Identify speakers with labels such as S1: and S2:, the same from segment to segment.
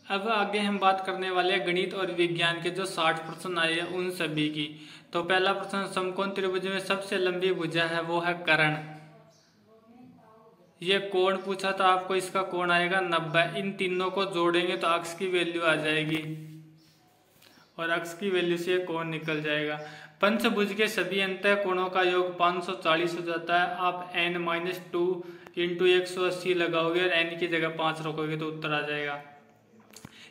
S1: अब आगे हम बात करने वाले हैं गणित और विज्ञान के जो 60 प्रश्न आए हैं उन सभी की। तो पहला प्रश्न, समकोण त्रिभुज में सबसे लंबी भुजा है वो है कर्ण। ये कोण पूछा तो आपको इसका कोण आएगा 90। इन तीनों को जोड़ेंगे तो अक्ष की वैल्यू आ जाएगी और अक्ष की वैल्यू से कोण निकल जाएगा। पंचभुज के सभी अंतः कोणों का योग 540 हो जाता है। आप n-2 इंटू 180 लगाओगे और n की जगह 5 रखोगे तो उत्तर आ जाएगा।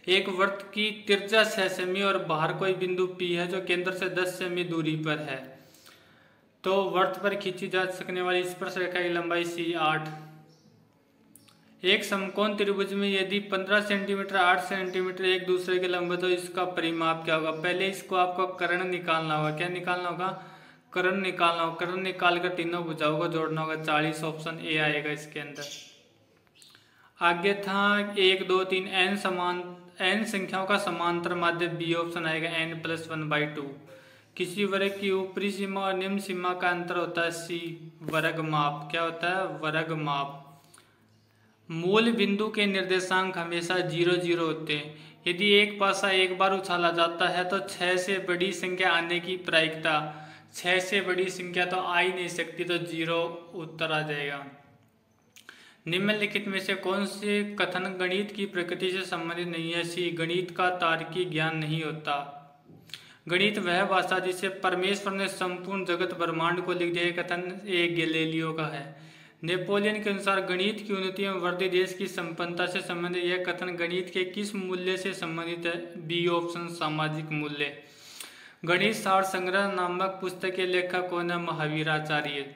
S1: एक वृत्त की त्रिज्या 6 सेमी और बाहर कोई बिंदु P है जो केंद्र से 10 सेमी दूरी पर है। तो वृत्त पर खींची जा सकने वाली स्पर्श रेखा की लंबाई C 8। एक समकोण त्रिभुज में यदि 15 सेंटीमीटर 8 सेंटीमीटर एक दूसरे के लंब है तो इसका परिमाप क्या होगा। पहले इसको आपको कर्ण निकालना होगा। क्या निकालना होगा? कर्ण निकालना होगा। कर्ण निकाल कर तीनों भुजाओं को जोड़ना होगा। 40 ऑप्शन ए आएगा इसके अंदर। आगे था 1 2 3 n संख्याओं का समांतर माध्य बी ऑप्शन आएगा n+1/2। किसी वर्ग की ऊपरी सीमा और निम्न सीमा का अंतर होता है सी वर्ग माप। क्या होता है? वर्ग माप। मूल बिंदु के निर्देशांक हमेशा 0 0 होते हैं। यदि एक पासा एक बार उछाला जाता है तो 6 से बड़ी संख्या आने की प्रायिकता, 6 से बड़ी संख्या तो आ ही नहीं सकती, तो 0 उत्तर आ जाएगा। निम्नलिखित में से कौन से कथन गणित की प्रकृति से संबंधित नहीं है? सी गणित का तार्किक ज्ञान नहीं होता। गणित वह भाषा जिसे परमेश्वर ने संपूर्ण जगत ब्रह्मांड को लिख दिया, कथन एक गैलीलियो का है। नेपोलियन के अनुसार गणित की उन्नति एवं वृद्धि देश की संपन्नता से संबंधित यह कथन गणित के किस मूल्य से संबंधित है? बी ऑप्शन सामाजिक मूल्य। गणित सार संग्रह नामक पुस्तक के लेखक कौन है? महावीराचार्य।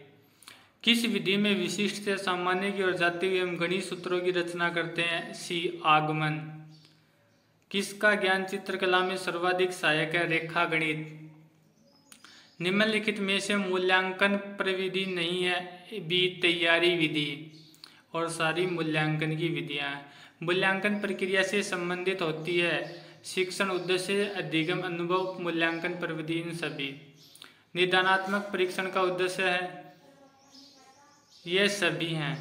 S1: किस विधि में विशिष्ट से सामान्य की ओर जाते हुए हम गणित सूत्रों की रचना करते हैं? सी आगमन। किसका ज्ञान चित्रकला में सर्वाधिक सहायक है? रेखा गणित। निम्नलिखित में से मूल्यांकन प्रविधि नहीं है? बी तैयारी विधि। और सारी मूल्यांकन की विधियां हैं। मूल्यांकन प्रक्रिया से संबंधित होती है शिक्षण उद्देश्य, अधिगम, अनुभव, मूल्यांकन प्रविधि, इन सभी। निदानात्मक परीक्षण का उद्देश्य है, ये सभी हैं।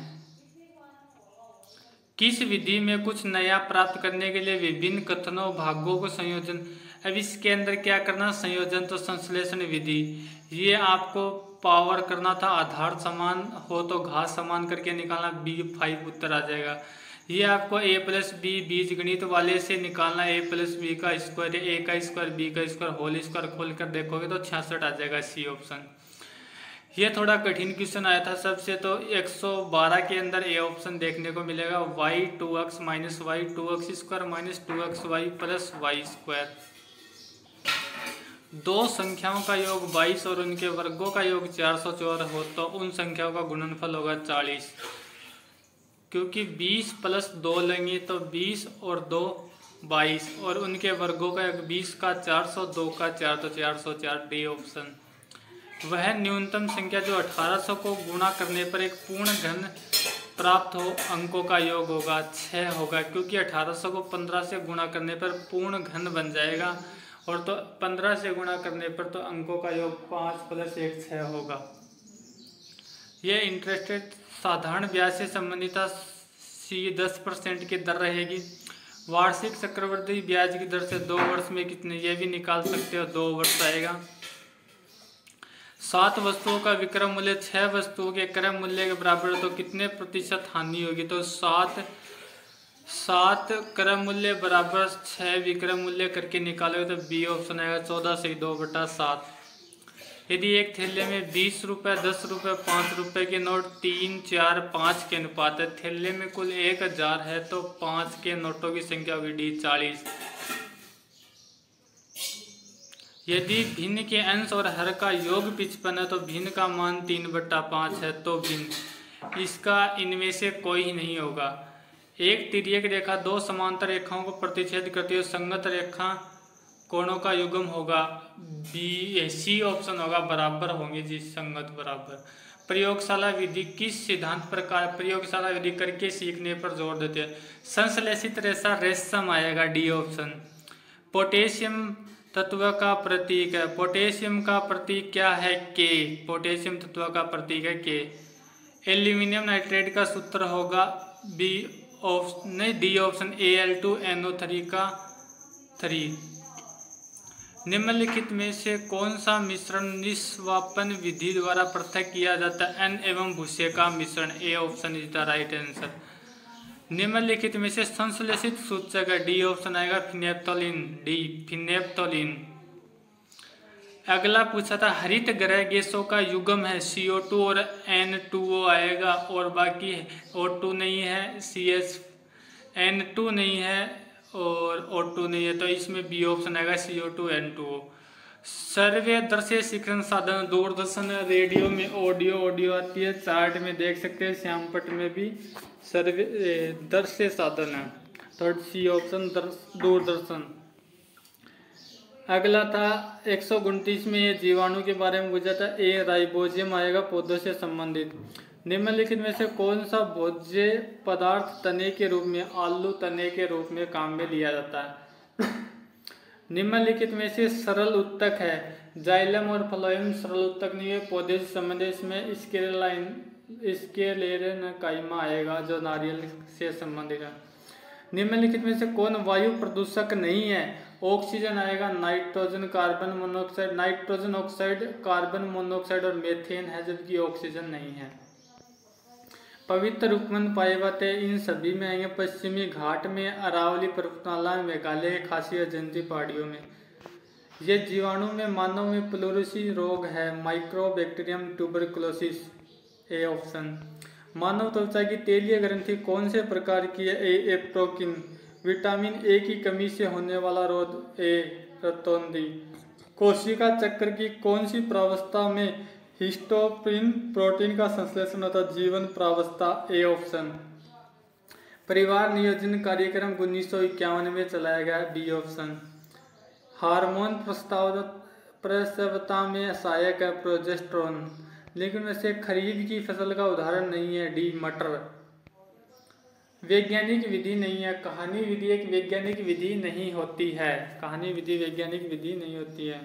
S1: किस विधि में कुछ नया प्राप्त करने के लिए विभिन्न कथनों भागों को संयोजन। अब इसके अंदर क्या करना? संयोजन तो संश्लेषण विधि। ये आपको पावर करना था, आधार समान हो तो घात समान करके निकालना, B5 उत्तर आ जाएगा। ये आपको a+b बीजगणित वाले से निकालना, a+b का स्क्वायर, a का स्क्वायर b का स्क्वायर होल स्क्वायर खोल कर देखोगे तो 66 आ जाएगा, सी ऑप्शन। ये थोड़ा कठिन क्वेश्चन आया था सबसे, तो 112 के अंदर ए ऑप्शन देखने को मिलेगा। y 2x - y 2x² - 2xy + y²। दो संख्याओं का योग 22 और उनके वर्गों का योग 404 हो तो उन संख्याओं का गुणनफल होगा 40। क्योंकि 20 + 2 लेंगे तो 20 और 2 22 और उनके वर्गों का 20 का 400, 2 का 4 तो 404, डी ऑप्शन। वह न्यूनतम संख्या जो 1800 को गुणा करने पर एक पूर्ण घन प्राप्त हो, अंकों का योग होगा 6 होगा। क्योंकि 1800 को 15 से गुणा करने पर पूर्ण घन बन जाएगा और तो 15 से गुणा करने पर तो अंकों का योग 5 + 1 6 होगा। यह इंटरेस्टेड साधारण ब्याज से संबंधित सी 10% की दर रहेगी। वार्षिक चक्रवृद्धि ब्याज की दर से 2 वर्ष में कितने, यह भी निकाल सकते हो, 2 वर्ष आएगा। 7 वस्तुओं का विक्रय मूल्य 6 वस्तुओं के क्रय मूल्य के बराबर है तो कितने प्रतिशत हानि होगी? तो 7 क्रय मूल्य बराबर 6 विक्रय मूल्य करके निकालोगे तो बी ऑप्शन आएगा 14 से 2/7। यदि एक थैले में 20 रुपये, 10 रुपये, 5 रुपये के नोट 3 4 5 के अनुपात है, थैले में कुल 1000 है तो 5 के नोटों की संख्या होगी डी 40। यदि भिन्न के अंश और हर का योग 55 है तो भिन्न का मान 3/5 है तो भिन्न, इसका इनमें से कोई ही नहीं होगा। एक तिर्यक रेखा दो समांतर रेखाओं को प्रतिच्छेद करती है, संगत रेखा कोणों का युग्म होगा, बी सी ऑप्शन होगा, बराबर होंगे जी, संगत बराबर। प्रयोगशाला विधि किस सिद्धांत पर प्रयोगशाला विधि करके सीखने पर जोर देते हैं? संश्लेषित रेशा रेशम आएगा, डी ऑप्शन। पोटेशियम तत्व का प्रतीक है, पोटेशियम का प्रतीक क्या है? के। पोटेशियम तत्व का प्रतीक है के। एल्यूमिनियम नाइट्रेट का सूत्र होगा बी डी ऑप्शन Al2NO3 का 3। निम्नलिखित में से कौन सा मिश्रण निष्वापन विधि द्वारा पृथक किया जाता है? N एवं भूसे का मिश्रण। A option is the right answer. निम्नलिखित में से संश्लेषित सूचक है? डी ऑप्शन आएगा फिनेप्थोलिन, डी फिनेप्थोलिन। अगला पूछा था हरित गृह गैसों का युग्म है CO2 और N2O आएगा, और बाकी O2 नहीं है, N2 नहीं है और O2 नहीं है, तो इसमें बी ऑप्शन आएगा CO2 N2O। सर्वे दृश्य शिक्षण साधन दूरदर्शन रेडियो में ऑडियो आती है, चार्ट में देख सकते हैं, श्यामपट में भी सर्वे दृश्य साधन है, तो सी ऑप्शन दूरदर्शन। अगला था 129 में ये जीवाणु के बारे में पूछा था। ए राइबोजियम आएगा पौधों से संबंधित। निम्नलिखित में से कौन सा भोज्य पदार्थ तने के रूप में, आलू तने के रूप में काम में लिया जाता है? निम्नलिखित में से सरल उत्तक है? जाइलम और फ्लोएम सरल उत्तक नहीं है, पौधे से संबंधित। इसमें स्केलेरन काइमा आएगा जो नारियल से संबंधित है। निम्नलिखित में से कौन वायु प्रदूषक नहीं है? ऑक्सीजन आएगा, nitrogen carbon monoxide, nitrogen oxide carbon monoxide और मेथेन है, जबकि ऑक्सीजन नहीं है। पवित्र उपवन पाए जाते हैं, इन सभी में आएंगे पश्चिमी घाट में, अरावली पर्वतमाला में, मेघालय, खासी और जयंती पहाड़ियों में। ये जीवाणु में मानव में प्लूरसी रोग है, माइक्रोबैक्टीरियम ट्यूबरकुलोसिस, ए ऑप्शन। मानव त्वचा की तेलीय ग्रंथि कौन से प्रकार की है? ए एप्रोकिन। विटामिन ए की कमी से होने वाला रोग? ए रतौंधी। कोशिका चक्र की कौन सी प्रावस्था में हिस्टोपिन प्रोटीन का संश्लेषण होता है? जीवन प्रावस्था, ए ऑप्शन। परिवार नियोजन कार्यक्रम 1951 में चलाया गया, बी ऑप्शन। हार्मोन प्रसवता में सहायक है, प्रोजेस्टेरोन। लेकिन वैसे खरीफ की फसल का उदाहरण नहीं है, डी मटर। वैज्ञानिक विधि नहीं है, कहानी विधि एक वैज्ञानिक विधि नहीं होती है, कहानी विधि वैज्ञानिक विधि नहीं होती है।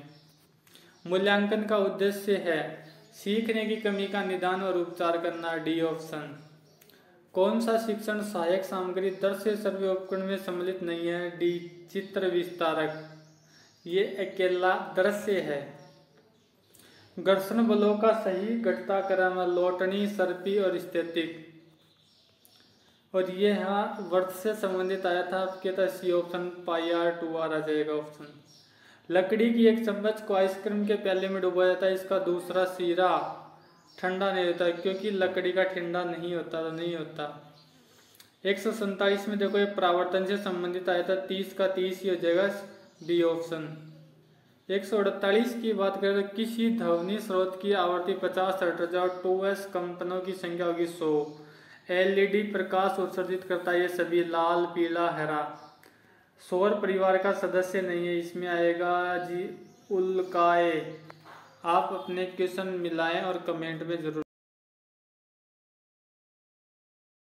S1: मूल्यांकन का उद्देश्य है सीखने की कमी का निदान और उपचार करना, डी ऑप्शन। कौन सा शिक्षण सहायक सामग्री दृश्य सर्वे उपकरण में सम्मिलित नहीं है? डी चित्र विस्तारक। ये अकेला दृश्य है। घर्षण बलों का सही घटताक्रम है, लोटनी, सर्पी और स्थैतिक। और ये यहाँ वर्ष से संबंधित आया था, आपके था सी ऑप्शन, पाई R 2R आ जाएगा ऑप्शन। लकड़ी की एक चम्मच को आइसक्रीम के प्याले में डुबा जाता है, इसका दूसरा सिरा ठंडा नहीं होता क्योंकि लकड़ी का ठंडा नहीं होता, तो नहीं होता। 147 में देखो ये परावर्तन से संबंधित आया था, 30 का 30 ही हो जाएगा, बी ऑप्शन। 148 की बात करें तो किसी ध्वनि स्रोत की आवृत्ति 50 हर्ट्ज और 2S कंपनों की संख्या होगी 100। LED प्रकाश उत्सर्जित करता है, ये सभी लाल, पीला, हरा। सौर परिवार का सदस्य नहीं है, इसमें आएगा जी उल्काए। आप अपने क्वेश्चन मिलाएं और कमेंट में जरूर